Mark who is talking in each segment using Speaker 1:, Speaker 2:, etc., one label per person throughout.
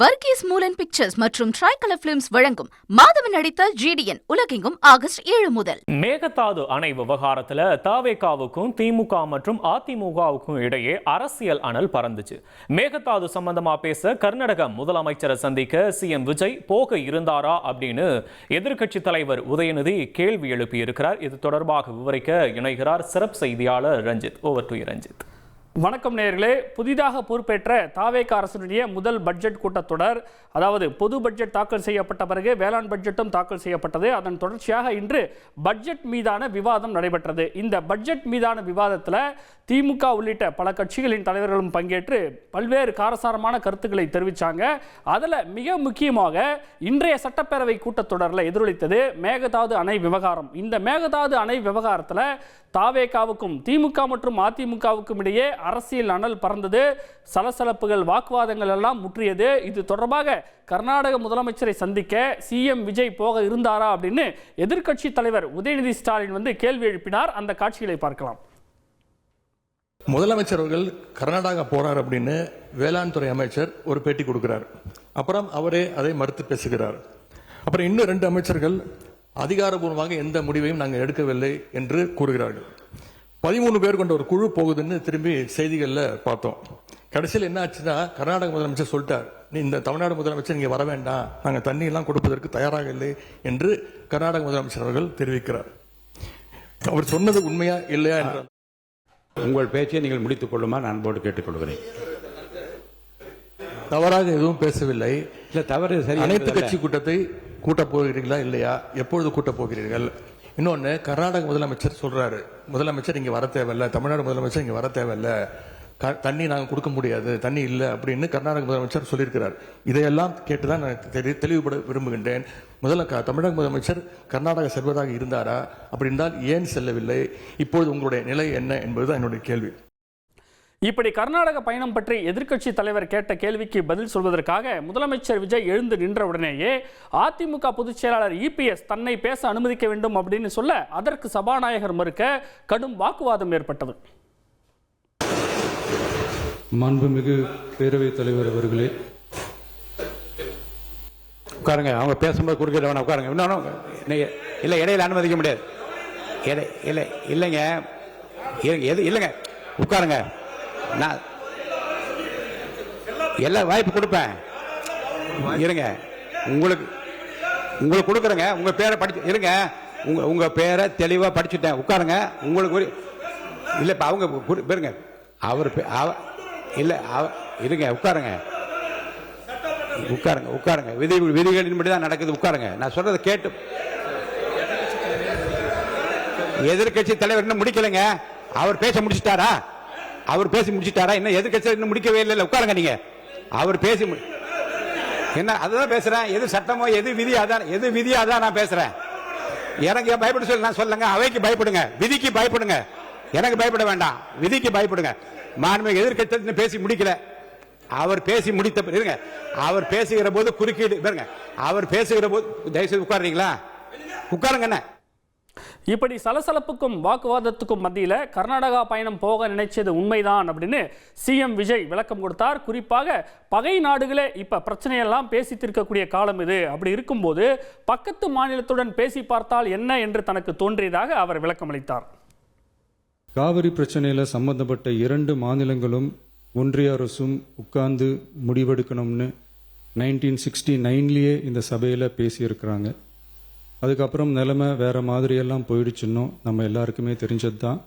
Speaker 1: Varghese மூலன் pictures மற்றும் tricolour films வழங்கும் மாதவன் நடித்த ஜிடிஎன் உலகெங்கும் ஆகஸ்ட் 7 முதல்.
Speaker 2: மேகதாது அணை விவகாரத்துல தவேகாவுக்கும் திமுக மற்றும் அதிமுகவுக்கும் இடையே அரசியல் அனல் பறந்துச்சு. மேகதாது சம்பந்தமா பேச கர்நாடக முதலமைச்சரை சந்திக்க சிஎம் விஜய் போக இருந்தாரா அப்படின்னு எதிர்க்கட்சி தலைவர் உதயநிதி கேள்வி எழுப்பியிருக்கிறார். இது தொடர்பாக விவரிக்க இணைகிறார் சிறப்பு செய்தியாளர் ரஞ்சித். Over to Ranjith.
Speaker 3: வணக்கம் நேயர்களே. புதிதாக பொறுப்பேற்ற தாவேக அரசினுடைய முதல் பட்ஜெட் கூட்டத்தொடர், அதாவது பொது பட்ஜெட் தாக்கல் செய்யப்பட்ட பிறகு வேளாண் பட்ஜெட்டும் தாக்கல் செய்யப்பட்டது. அதன் தொடர்ச்சியாக இன்று பட்ஜெட் மீதான விவாதம் நடைபெற்றது. இந்த பட்ஜெட் மீதான விவாதத்தில் திமுக உள்ளிட்ட பல கட்சிகளின் தலைவர்களும் பங்கேற்று பல்வேறு காரசாரமான கருத்துக்களை தெரிவித்தாங்க. அதில் மிக முக்கியமாக இன்றைய சட்டப்பேரவை கூட்டத்தொடரில் எதிரொலித்தது மேகதாது அணை விவகாரம். இந்த மேகதாது அணை விவகாரத்தில் தாவேகாவுக்கும் திமுக மற்றும் அதிமுகவுக்கும் இடையே அரசியல் அனல் பறந்தது. சலசலப்புகள், வாக்குவாதங்கள் எல்லாம் முற்றியது. இது தொடர்பாக கர்நாடக முதலமைச்சரை சந்திக்க சிஎம் விஜய் போக இருந்தாரா அப்படின்னு எதிர்க்கட்சி தலைவர் உதயநிதி ஸ்டாலின் கேள்வி எழுப்பினார். அந்த காட்சிகளை பார்க்கலாம்.
Speaker 4: முதலமைச்சர் அவர்கள் கர்நாடகா போறார் அப்படின்னு வேளாண் துறை அமைச்சர் ஒரு பேட்டி கொடுக்கிறார். அப்புறம் அவரே அதை மறுத்து பேசுகிறார். அப்புறம் இன்னும் 2 அமைச்சர்கள் அதிகாரபூர்வமாக எந்த முடிவையும் நாங்கள் எடுக்கவில்லை என்று கூறுகிறார்கள். 13 பேர் கொண்ட ஒரு குழு போகுதுன்னு திரும்பி செய்திகளில் பார்த்தோம். கடைசியில் என்ன ஆச்சுன்னா, கர்நாடக முதலமைச்சர் சொல்லிட்டார், இந்த தமிழ்நாடு முதலமைச்சர் நீங்க வர வேண்டாம், நாங்கள் தண்ணி எல்லாம் கொடுப்பதற்கு தயாராக இல்லை என்று கர்நாடக முதலமைச்சர் அவர்கள் தெரிவிக்கிறார். அவர் சொன்னது உண்மையா இல்லையா என்றால்
Speaker 5: உங்கள் பேச்சை நீங்கள் முடித்துக் கொள்ளுமா நான் போட்டு கேட்டுக்கொள்கிறேன்.
Speaker 4: தவறாக எதுவும் பேசவில்லை.
Speaker 5: தவறு சரி.
Speaker 4: அனைத்து கட்சி கூட்டத்தை கூட்டப் போகிறீர்களா இல்லையா, எப்பொழுது கூட்டப் போகிறீர்கள்? இன்னொன்னு, கர்நாடக முதலமைச்சர் சொல்றாரு, முதலமைச்சர் இங்க வர தேவையில்ல, தமிழ்நாடு முதலமைச்சர் இங்க வர தேவையில்ல, தண்ணி நாங்கள் கொடுக்க முடியாது, தண்ணி இல்லை அப்படின்னு கர்நாடக முதலமைச்சர் சொல்லியிருக்கிறார். இதையெல்லாம் கேட்டுதான் நான் தெளிவுபட விரும்புகின்றேன். முதல்ல தமிழக முதலமைச்சர் கர்நாடகா செல்வதாக இருந்தாரா? அப்படி இருந்தால் ஏன் செல்லவில்லை? இப்பொழுது உங்களுடைய நிலை என்ன என்பதுதான் என்னுடைய கேள்வி.
Speaker 3: இப்படி கர்நாடக பயணம் பற்றி எதிர்க்கட்சி தலைவர் கேட்ட கேள்விக்கு பதில் சொல்வதற்காக முதலமைச்சர் விஜய் எழுந்து நின்றவுடனேயே அதிமுக பொதுச் செயலாளர் இபிஎஸ் தன்னை பேச அனுமதிக்க வேண்டும் அப்படின்னு சொல்ல, அதற்கு சபாநாயகர் மறுக்க கடும் வாக்குவாதம் ஏற்பட்டது.
Speaker 6: மாண்புமிகு பேரவைத் தலைவர் அவர்களே,
Speaker 5: உட்காருங்க. அவங்க பேசும்போது குறுக்கிட வேணாம், உட்காருங்க. இன்னொன்று இல்லை, இடையில அனுமதிக்க முடியாது. இல்லை இல்லைங்க, இல்லைங்க, உட்காருங்க. நான் எல்லா வாய்ப்பு கொடுப்பேன். இருங்க, உங்களுக்கு கொடுக்குறேங்க. உங்க பேரை படிச்சு இருங்க. உங்க பேரை தெளிவா படிச்சுட்டேன். உட்காருங்க. உங்களுக்கு இல்லை, இப்போ அவங்க பேருங்க. அவர் இல்லை, இருங்க, உட்காருங்க. விதிகளின்படி தான் நடக்குது. உட்காருங்க. நான் சொல்றதை கேட்டு. எதிர்கட்சி தலைவர் இன்னும் முடிக்கலைங்க. அவர் பேச முடிச்சிட்டாரா? இன்னும் எதிர்கட்சி இன்னும் முடிக்கவே இல்லை. உட்காருங்க. நீங்க அவர் பேசி என்ன அதுதான் பேசுறேன். எது சட்டமோ எது விதி அதான் நான் பேசுறேன். எனக்கு பயப்பட சொல்லி நான் சொல்லுங்க. அவைக்கு பயப்படுங்க, விதிக்கு பயப்படுங்க. எனக்கு பயப்பட வேண்டாம், விதிக்கு பயப்படுங்க. மாண்புமிகு எதிர்க்கட்சி பேசி முடிக்கல. அவர் பேசி முடித்த இருங்க. அவர் பேசுகிற போது குறுக்கீடு பாருங்க. அவர் பேசுகிற போது தயவுசெய்து உட்காருறீங்களா? உட்காருங்க. என்ன
Speaker 3: இப்படி சலசலப்புக்கும் வாக்குவாதத்துக்கும் மத்தியில் கர்நாடகா பயணம் போக நினைச்சது உண்மைதான் அப்படின்னு சிஎம் விஜய் விளக்கம் கொடுத்தார். குறிப்பாக பகை நாடுகளே இப்ப பிரச்சனையெல்லாம் பேசி தீர்க்கக்கூடிய காலம் இது. அப்படி இருக்கும்போது பக்கத்து மாநிலத்துடன் பேசி பார்த்தால் என்ன என்று தனக்கு தோன்றியதாக அவர் விளக்கம் அளித்தார்.
Speaker 6: காவிரி பிரச்சனையில் சம்பந்தப்பட்ட 2 மாநிலங்களும் ஒன்றிய அரசும் உட்கார்ந்து முடிவெடுக்கணும்னு 1969 இந்த சபையில் பேசியிருக்கிறாங்க. அதுக்கப்புறம் நிலைமை வேறு மாதிரியெல்லாம் போயிடுச்சுன்னும் நம்ம எல்லாருக்குமே தெரிஞ்சது தான்.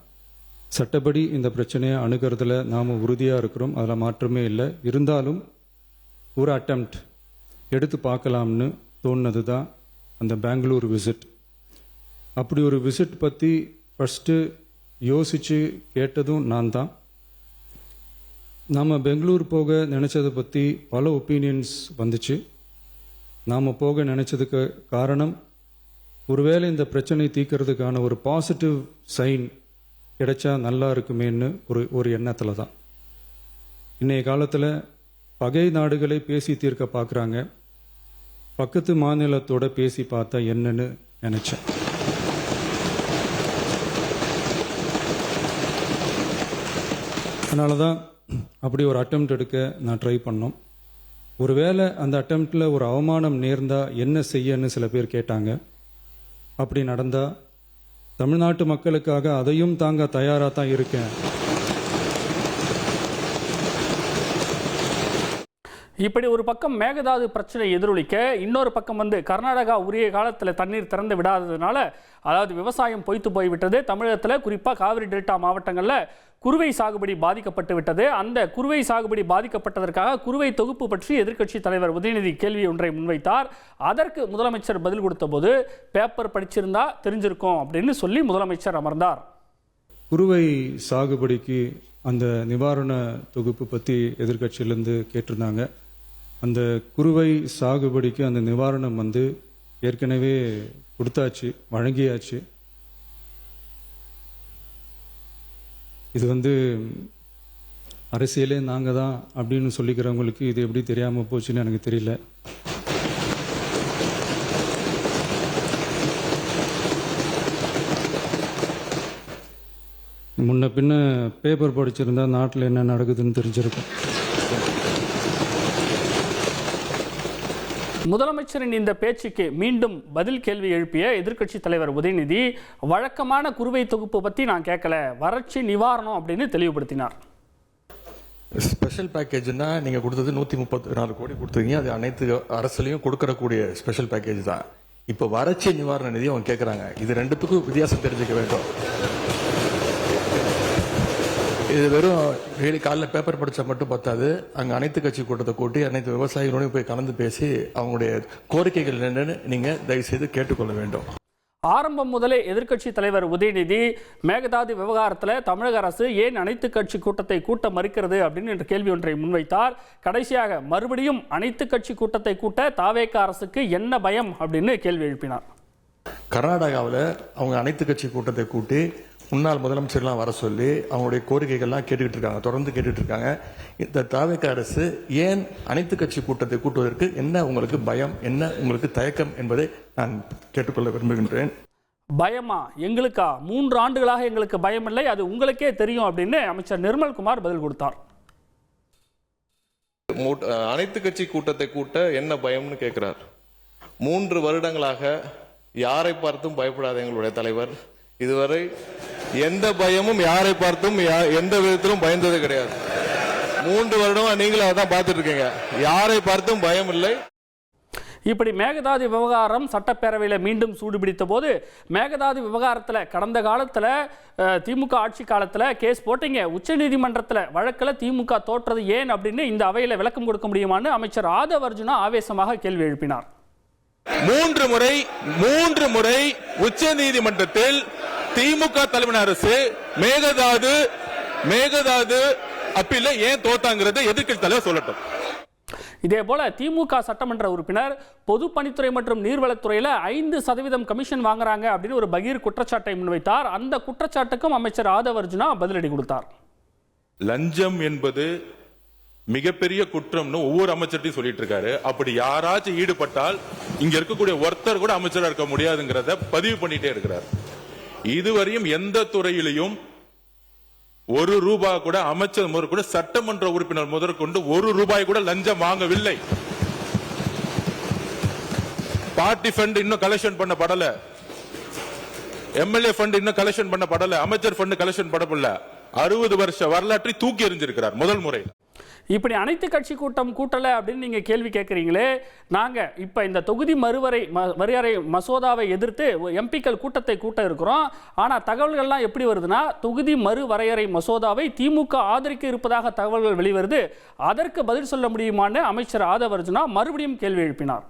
Speaker 6: சட்டப்படி இந்த பிரச்சனையை அணுகிறதுல நாம் உறுதியாக இருக்கிறோம், அதில் மாற்றமே இல்லை. இருந்தாலும் ஒரு அட்டெம்ப்ட் எடுத்து பார்க்கலாம்னு தோணுனது தான் அந்த பெங்களூர் விசிட். அப்படி ஒரு விசிட் பற்றி ஃபஸ்ட்டு யோசித்து கேட்டதும் நான் தான். நாம் பெங்களூர் போக நினச்சதை பற்றி பல ஒப்பீனியன்ஸ் வந்துச்சு. நாம் போக நினச்சதுக்கு காரணம், ஒருவேளை இந்த பிரச்சனை தீர்க்கறதுக்கான ஒரு பாசிட்டிவ் சைன் கிடைச்சா நல்லா இருக்குமேன்னு ஒரு எண்ணத்தில் தான். இன்றைய காலத்தில் பகை நாடுகளை பேசி தீர்க்க பார்க்குறாங்க, பக்கத்து மாநிலத்தோட பேசி பார்த்தா என்னன்னு நினச்சேன். அதனால தான் அப்படி ஒரு அட்டெம்ப்ட் எடுக்க நான் ட்ரை பண்ணோம். ஒருவேளை அந்த அட்டெம்ப்டில் ஒரு அவமானம் நேர்ந்தா என்ன செய்யன்னு சில பேர் கேட்டாங்க. அப்படி நடந்தா தமிழ்நாட்டு மக்களுக்காக அதையும் தாங்க தயாராக தான் இருக்கேன்.
Speaker 3: இப்படி ஒரு பக்கம் மேகதாது பிரச்சனை எதிரொலிக்க, இன்னொரு பக்கம் கர்நாடகா உரிய காலத்தில் தண்ணீர் திறந்து விடாததுனால, அதாவது விவசாயம் பொய்த்து போய்விட்டது. தமிழகத்தில் குறிப்பாக காவிரி டெல்டா மாவட்டங்களில் குறுவை சாகுபடி பாதிக்கப்பட்டு விட்டது. அந்த குறுவை சாகுபடி பாதிக்கப்பட்டதற்காக குறுவை தொகுப்பு பற்றி எதிர்க்கட்சி தலைவர் உதயநிதி கேள்வி ஒன்றை முன்வைத்தார். அதற்கு முதலமைச்சர் பதில் கொடுத்த போது, பேப்பர் படிச்சிருந்தா தெரிஞ்சிருக்கும் அப்படின்னு சொல்லி முதலமைச்சர் அமர்ந்தார்.
Speaker 6: குறுவை சாகுபடிக்கு அந்த நிவாரண தொகுப்பு பற்றி எதிர்க்கட்சியிலேருந்து கேட்டிருந்தாங்க. அந்த குறுவை சாகுபடிக்கு அந்த நிவாரணம் ஏற்கனவே கொடுத்தாச்சு, வழங்கியாச்சு. இது அரசியலே நாங்கள் தான் அப்படின்னு சொல்லிக்கிறவங்களுக்கு இது எப்படி தெரியாமல் போச்சுன்னு எனக்கு தெரியல. முன்ன பின்ன பேப்பர் படிச்சிருந்தா நாட்டில் என்ன நடக்குதுன்னு தெரிஞ்சிருக்கும்.
Speaker 3: முதலமைச்சரின் இந்த பேச்சுக்கு மீண்டும் பதில் கேள்வி எழுப்பிய எதிர்க்கட்சி தலைவர் உதயநிதி, வழக்கமான குறுவை தொகுப்பு பற்றி நான் கேட்கல, வறட்சி நிவாரணம் அப்படின்னு தெளிவுபடுத்தினார்.
Speaker 4: ஸ்பெஷல் பேக்கேஜ்னா நீங்க கொடுத்தது 134 கோடி கொடுத்துருக்கீங்க. அது அனைத்து அரசுலையும் கொடுக்கறக்கூடிய ஸ்பெஷல் பேக்கேஜ் தான். இப்போ வறட்சி நிவாரண நிதி அவங்க கேட்கறாங்க. இது ரெண்டுத்துக்கும் வித்தியாசம் தெரிஞ்சுக்க வேண்டும். இது வெறும் டெய்லி காலைல பேப்பர் படிச்சா மட்டும் பத்தாது. அங்க அனைத்து கட்சி கூட்டத்தை கூட்டி அனைத்து விவசாயிகளோடையும் போய் கலந்து பேசி அவங்களுடைய கோரிக்கைகள் என்னன்னு நீங்க தயவு செய்து கேட்டுக்கொள்ள வேண்டும்.
Speaker 3: ஆரம்பம் முதலே எதிர்க்கட்சி தலைவர் உதயநிதி மேகதாது விவகாரத்தில் தமிழக அரசு ஏன் அனைத்து கட்சி கூட்டத்தை கூட்ட மறுக்கிறது அப்படின்னு கேள்வி ஒன்றை முன்வைத்தார். கடைசியாக மறுபடியும் அனைத்து கட்சி கூட்டத்தை கூட்ட தாவேக அரசுக்கு என்ன பயம் அப்படின்னு கேள்வி எழுப்பினார்.
Speaker 4: கர்நாடகாவில் அவங்க அனைத்து கட்சி கூட்டத்தை கூட்டி முன்னாள் முதலமைச்சர்லாம் வர சொல்லி அவங்களுடைய கோரிக்கைகள்லாம் கேட்டுக்கிட்டு இருக்காங்க, தொடர்ந்து கேட்டுட்டு இருக்காங்க. இந்த தாவேக அரசு ஏன் அனைத்து கட்சி கூட்டத்தை கூட்டுவதற்கு என்ன உங்களுக்கு பயம், என்ன உங்களுக்கு தயக்கம் என்பதை நான் கேட்டுக்கொள்ள விரும்புகின்றேன்.
Speaker 3: பயமா? எங்களுக்கா? 3 ஆண்டுகளாக எங்களுக்கு பயம் இல்லை, அது உங்களுக்கே தெரியும் அப்படின்னு அமைச்சர் நிர்மல்குமார் பதில் கொடுத்தார்.
Speaker 7: அனைத்து கட்சி கூட்டத்தை கூட்ட என்ன பயம்னு கேட்கிறார். 3 வருடங்களாக யாரை பார்த்தும் பயப்படாத எங்களுடைய தலைவர் இதுவரை எந்த பயமும் யாரை பார்த்தும் எந்த விதத்திலும் பயந்தது கிடையாது. 3 வருடமா நீங்களும் அதான் பார்த்துட்டு இருக்கீங்க. யாரை பார்த்தும் பயம் இல்லை.
Speaker 3: இப்படி மேகதாது விவகாரம் சட்டப்பேரவையில் மீண்டும் சூடுபிடித்த போது, மேகதாது விவகாரத்தில் கடந்த காலத்தில் திமுக ஆட்சி காலத்தில் கேஸ் போட்டீங்க, உச்சநீதிமன்றத்தில் வழக்கில் திமுக தோற்றது ஏன் அப்படின்னு இந்த அவையில் விளக்கம் கொடுக்க முடியுமான்னு அமைச்சர் ஆதவ் அர்ஜுனா ஆவேசமாக கேள்வி எழுப்பினார்.
Speaker 7: 3 முறை உச்ச நீதிமன்றத்தில் திமுக தலைமையான அரசு மேகதாது அப்பீல்ல ஏன் தோத்தாங்கிறத எதிர்க்கட்சி தலைவர் சொல்லட்டும்.
Speaker 3: இதே போல திமுக சட்டமன்ற உறுப்பினர் பொதுப்பணித்துறை மற்றும் நீர்வளத்துறையில் 5% கமிஷன் வாங்குறாங்க அப்படின்னு ஒரு பகீர் குற்றச்சாட்டை முன்வைத்தார். அந்த குற்றச்சாட்டுக்கும் அமைச்சர் ஆதவ் அர்ஜுனா பதிலடி கொடுத்தார்.
Speaker 7: லஞ்சம் என்பது மிகப்பெரிய குற்றம்னு ஒவ்வொரு அமைச்சர்ட்டையும் சொல்லிட்டு இருக்காரு. அப்படி யாராச்சும் ஈடுபட்டால் இங்க இருக்கக்கூடிய ஒருத்தர் கூட அமைச்சரா இருக்க முடியாதுங்கிறத பதிவு பண்ணிட்டே இருக்கிறார். இதுவரையும் எந்த துறையிலையும் 1 ரூபாய் கூட அமைச்சர் முதல் கூட சட்டமன்ற உறுப்பினர் முதற்கொண்டு 1 ரூபாய் கூட லஞ்சம் வாங்கவில்லை. பார்ட்டி ஃபண்ட் இன்னும் கலெக்ஷன் பண்ணப்படல, எம்எல்ஏ ஃபண்ட் இன்னும் கலெக்ஷன் பண்ணப்படல, அமைச்சர் ஃபண்ட் கலெக்ஷன் பண்ணப்படல. 60 வருஷ வரலாற்றை தூக்கி எறிஞ்சிருக்கிறார் முதல் முறையில்.
Speaker 3: இப்படி அனைத்து கட்சி கூட்டம் கூட்டலை அப்படின்னு நீங்கள் கேள்வி கேட்குறீங்களே, நாங்கள் இப்போ இந்த தொகுதி மறுவரை மசோதாவை எதிர்த்து எம்பிக்கள் கூட்டத்தை கூட்ட இருக்கிறோம். ஆனால் தகவல்கள்லாம் எப்படி வருதுன்னா, தொகுதி மறுவரையறை மசோதாவை திமுக ஆதரிக்க இருப்பதாக தகவல்கள் வெளிவருது. அதற்கு பதில் சொல்ல முடியுமான்னு அமைச்சர் ஆதவ் அர்ஜுனா மறுபடியும் கேள்வி எழுப்பினார்.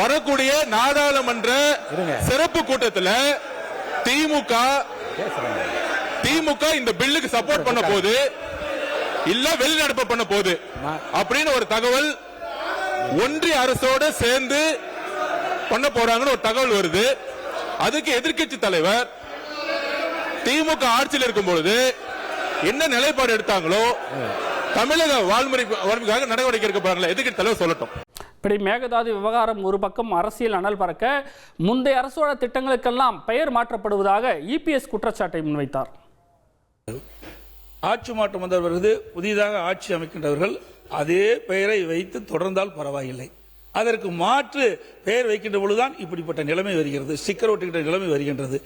Speaker 7: வரக்கூடிய நாடாளுமன்ற சிறப்பு கூட்டத்தில் திமுக இந்த பில்லுக்கு சப்போர்ட் பண்ண போது இல்ல வெளிநடப்பு பண்ண போது அப்படின்னு ஒரு தகவல் ஒன்றிய அரசோட சேர்ந்து பண்ண போறாங்கன்னு ஒரு தகவல் வருது. அதுக்கு எதிர்க்கட்சி தலைவர் திமுக ஆட்சியில் இருக்கும் பொழுது என்ன நிலைப்பாடு எடுத்தாங்களோ தமிழக வாழ்முறைக்காக நடவடிக்கை எடுக்க போறாங்களா எதிர்க்கட்சி தலைவர் சொல்லட்டும்.
Speaker 3: இப்படி மேகதாது விவகாரம் ஒரு பக்கம் அரசியல் அனல் பறக்க, முந்தைய அரசோட திட்டங்களுக்கெல்லாம் பெயர் மாற்றப்படுவதாக இபிஎஸ் குற்றச்சாட்டை முன்வைத்தார்.
Speaker 8: ஆட்சி மாற்றம் வந்தவர்கள் புதிதாக ஆட்சி அமைக்கின்றவர்கள் அதே பெயரை வைத்து தொடர்ந்தால் பரவாயில்லை. அதற்கு மாற்று பெயர் வைக்கின்ற பொழுதுதான் இப்படிப்பட்ட நிலைமை வருகிறது, ஸ்டிக்கர் ஒட்டுகின்ற நிலைமை வருகின்றது.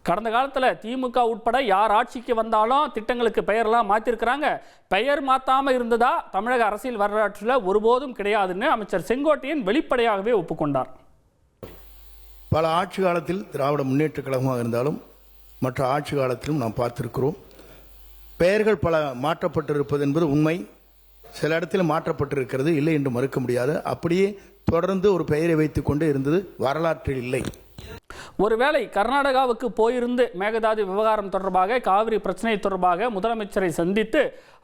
Speaker 3: கடந்த காலத்தில் திமுக உட்பட யார் ஆட்சிக்கு வந்தாலும் திட்டங்களுக்கு பெயரெல்லாம் மாற்றிருக்கிறாங்க. பெயர் மாற்றாமல் இருந்ததா தமிழக அரசியல் வரலாற்றில் ஒருபோதும் கிடையாதுன்னு அமைச்சர் செங்கோட்டையன் வெளிப்படையாகவே ஒப்புக்கொண்டார்.
Speaker 9: பல ஆட்சி காலத்தில் திராவிட முன்னேற்ற கழகமாக இருந்தாலும் மற்ற ஆட்சி காலத்திலும் நாம் பார்த்திருக்கிறோம். பெயர்கள் பல மாற்றப்பட்டிருப்பது என்பது உண்மை. சில இடத்தில் மாற்றப்பட்டிருக்கிறது, இல்லை என்று மறுக்க முடியாது. அப்படியே தொடர்ந்து ஒரு பெயரை வைத்துக் கொண்டு இருந்தது வரலாற்றில் இல்லை.
Speaker 3: ஒருவேளை கர்நாடகாவுக்கு போயிருந்து மேகதாது விவகாரம் தொடர்பாக, காவிரி பிரச்சனை தொடர்பாக முதலமைச்சரை சந்தித்து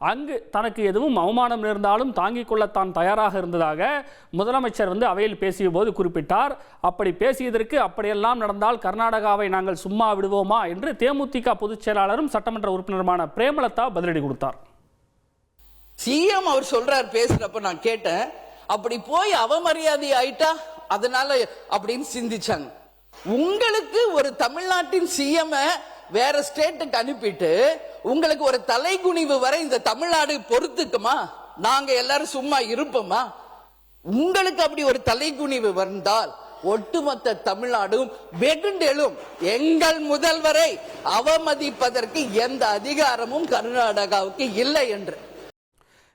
Speaker 3: அங்கு தனக்கு எதுவும் அவமானம் இருந்தாலும் தாங்கிக் கொள்ளத்தான் தயாராக இருந்ததாக முதலமைச்சர் அவையில் பேசிய போது குறிப்பிட்டார். அப்படி பேசியதற்கு அப்படியெல்லாம் நடந்தால் கர்நாடகாவை நாங்கள் சும்மா விடுவோமா என்று தேமுதிக பொதுச் செயலாளரும் சட்டமன்ற உறுப்பினருமான பிரேமலதா பதிலடி கொடுத்தார்.
Speaker 10: சிஎம் அவர் சொல்றார், பேசுறப்ப நான் கேட்டேன், அப்படி போய் அவமரியாதை ஆயிட்டா அதனால அப்படின்னு சிந்திச்சாங்க. உங்களுக்கு ஒரு தமிழ்நாட்டின் சிஎம் வேற ஸ்டேட்டுக்கு அனுப்பிட்டு உங்களுக்கு ஒரு தலைகுனிவு வரை இந்த தமிழ்நாடு பொறுத்துக்குமா? நாங்க எல்லாரும் சும்மா இருப்போமா? உங்களுக்கு அப்படி ஒரு தலைகுனிவு வந்தால் ஒட்டுமொத்த தமிழ்நாடும் வெகுண்டெழும். எங்கள் முதல்வரை அவமதிப்பதற்கு எந்த அதிகாரமும் கர்நாடகாவுக்கு இல்லை என்று.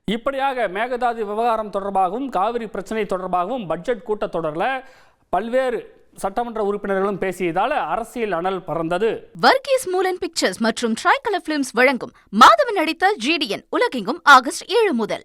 Speaker 3: இப்படியாக மேகதாது விவகாரம் தொடர்பாகவும் காவிரி பிரச்சனை தொடர்பாகவும் பட்ஜெட் கூட்டத்தொடரில் பல்வேறு சட்டமன்ற உறுப்பினர்களும் பேசியதால் அரசியல் அனல் பறந்தது.
Speaker 1: வர்கீஸ் மூலன் பிக்சர்ஸ் மற்றும் ட்ரைகலர் பிலிம்ஸ் வழங்கும் மாதவன் நடித்த GDN உலகெங்கும் ஆகஸ்ட் 7 முதல்.